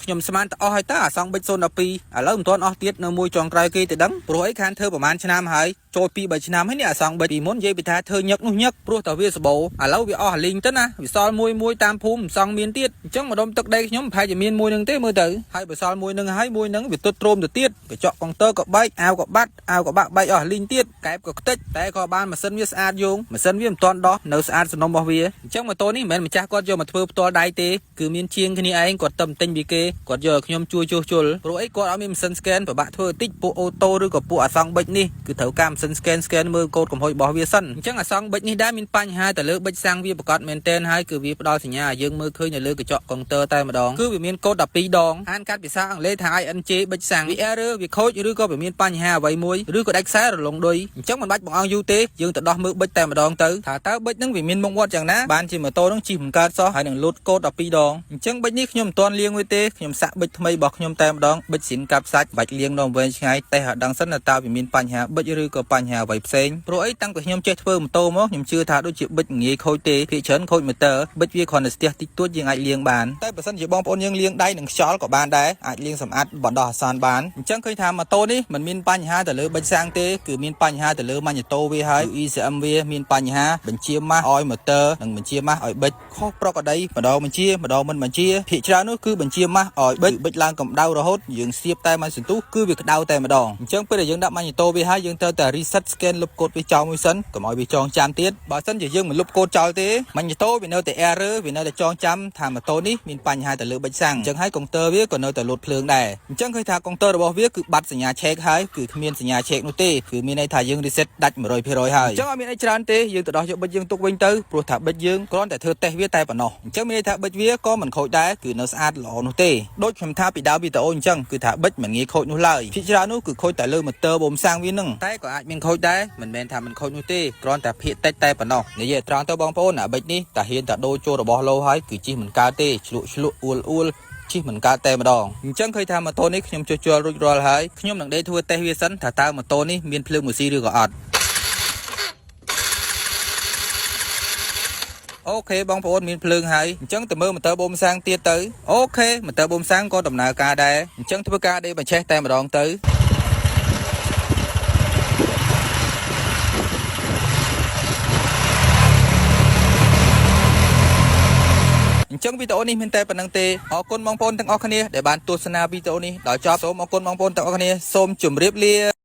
ខ្ញុំស្មានតអស់ហើយតើអាសងបិច012ឥឡូវមិនទាន់អស់ទៀតនៅមួយចុងក្រោយគេទៅដឹងព្រោះអីខានធ្វើប្រហែលឆ្នាំហើយចូល2 3ឆ្នាំហើយនេះអាសងបិចពីមុននិយាយពីថាធ្វើញឹកនោះញឹកព្រោះតែវាសបោឥឡូវវាអស់អាលីងទៅណាវាសល់មួយតាមភូមិសងមានទៀតអញ្ចឹងម្ដុំទឹកដីខ្ញុំប្រហែលជាមានមួយនឹងទេមើលទៅហើយបើសល់មួយនឹងហើយមួយនឹងវាទុតទ្រោមទៅទៀតកញ្ចក់កុងទ័រក៏បែកអាវក៏បាត់អាវក៏បាក់បែកអស់អាលីងទៀតកែបក៏ខ្ទេចតែក៏បានម៉ាស៊ីនវាស្អាតយងម៉ាស៊ីនវាមិនទាន់ដោះនៅស្អាតសំណុំរបស់វាអញ្ចឹងម៉ូតូនេះមិនមែនម្ចាស់គាត់យកមកធ្វើផ្ទាល់ដៃទេគឺមានជាងគ្នាឯងគាត់ទៅទិញពីគេគាត់យកឲ្យខ្ញុំជួយជួសជុលព្រោះអីគាត់អត់មានម៉ាស៊ីន scan ពិបាកធ្វើតិចពួកអូតូឬក៏ពួកអាសងបិចនេះគឺត្រូវការម៉ាស៊ីន scan មើលកូដកំហុសរបស់វាសិនអញ្ចឹងអាសងបិចនេះដែរមានបញ្ហាទៅលើបិចសាំងវាប្រកាសមែនតែនហើយគឺវាផ្ដល់សញ្ញាឲ្យយើងមើលឃើញនៅលើកញ្ចក់កុងទ័រតែម្ដងគឺវាមានកូដ12ដងអានកាត់ភាសាអង់គ្លេសថា INJ បិចសាំងវា error វាខូចឬក៏វាមានបញ្ហាអ្វីមួយឬក៏ដាច់ខ្សែរលងឌុយអញ្ចឹងមិនបាច់បងអង្គយូរទេយើងទៅដោះមើលបិចតែម្ដងទៅថាតើបិចហ្នឹងវាមានមុខមាត់យ៉ាងណាបានជាម៉ូតូហ្នឹងជិះមិនកើតសោះហើយនឹងលូតកូដ12ដងអញ្ចឹងបិចនេះខ្ញុំមិនទាន់លាងវាទេខ្ញុំសាក់បិចថ្មីរបស់ខ្ញុំតែម្ដងបិចស៊ីនកាប់សាច់បាច់លាងនំវែងឆ្ងាយតែឲ្យដឹងសិនថាតើវាមានបញ្ហាបិចឬក៏បញ្ហាអ្វីផ្សេងព្រោះអីតាំងពីខ្ញុំចេះធ្វើម៉ូតូមកខ្ញុំជឿថាដូចជាបិចងាយខូចទេភាគច្រើនខូចម៉ូទ័របិចវាគ្រាន់តែស្ទះតិចតួចយើងអាចលាងបានតែបើសិនជាបងប្អូនយើងលាងដៃនឹងខ្យល់ក៏បានដែរអាចលាងសម្អាតបណ្ដោះអាសន្នបានអញ្ចឹងឃើញថាម៉ូតូនេះមិនមានបញ្ហាទៅលើបិចសាំងទេគឺមានបញ្ហាទៅលើម៉ាញ៉ូតូវាហើយ ECM វាមានបញ្ហាបញ្ជាម៉ាស់ឲ្យម៉ូទ័រនិងបញ្ជាម៉ាស់ឲ្យបិចខុសប្រក្រតីម្ដងបញ្ជាម្ដងមិនបញ្ជាភាគច្រើននោះគឺបញ្ជាម៉ាស់ឲ្យបិចឡើងកម្ដៅរហូតយើងសៀបតែមិនសន្ទុះគឺវាក្ដៅតែម្ដងអញ្ចឹងពេលដែលយើងដាក់ម៉ាញ៉ូតូវាហើយយើងត្រូវតែ reset scan លុបកូដវាចោលមួយសិនកុំឲ្យវាចងចាំទៀតបើសិនជាយើងមិនលុបកូដចោលទេម៉ាញ៉ូតូវានៅតែ error វានៅតែចងចាំថាម៉ូតូនេះមានបញ្ហាទៅលើបិចសាំងអញ្ចឹងហើយកុងទ័រវាក៏នៅតែលោតភ្លើងដែរអញ្ចឹងឃើញថាកុងទ័ររបស់វាគឺបាត់សញ្ញាឆេកហើយគឺគ្មានសញ្ញាឆេកនោះទេគឺមានន័យថាយើង reset ដាច់ 100% ហើយអញ្ចឹងអត់មានអីច្រើនទេយើងទៅដោះយកបិចយើងទុកវិញទៅព្រោះថាបិចយើងគ្រាន់តែធ្វើតេស្តវាតែប៉ុណ្ណោះអញ្ចឹងមានន័យថាបិចវាក៏មិនខូចដែរគឺនៅស្អាតល្អនោះទេដូចខ្ញុំថាពីដើមវីដេអូអញ្ចឹងគឺថាបិចមិនងាយខូចនោះឡើយភាគច្រើននោះគឺខូចតែលើម៉ូទ័របូមសាំងវានឹងតែក៏អាចមានខូចដែរមិនមែនថាមិនខូចនោះទេគ្រាន់តែភាគតិចតែប៉ុណ្ណោះនិយាយត្រង់ទៅបងប្អូនអាបិចនេះតាហ៊ានតាដូរចូលរបស់លោហើយគឺជិះមិនកើតទេឆ្លក់អួលជិះមិនកើតតែម្ដងអញ្ចឹងឃើញថាម៉ូតូនេះខ្ញុំជួសជុលរួចរាល់ហើយខ្ញុំនឹងដេកធ្វើតេស្តវាសិនថាតើម៉ូតូនេះមានភ្លើងម៉ូស៊ីឬក៏អត់អូខេបងប្អូនមានភ្លើងហើយអញ្ចឹងទៅមើលម៉ូទ័របូមសាំងទៀតទៅអូខេម៉ូទ័របូមសាំងក៏ដំណើរការដែរអញ្ចឹងធ្វើការដេកបញ្ឆេះតែម្ដងទៅអញ្ចឹងវីដេអូនេះមានតែប៉ុណ្្នឹងទេអរគុណបងប្អូនទាំងអស់គ្នាដែលបានទស្សនាវីដេអូនេះដល់ចប់សូមអរគុណបងប្អូនទាំងអស់គ្នាសូមជម្រាបលា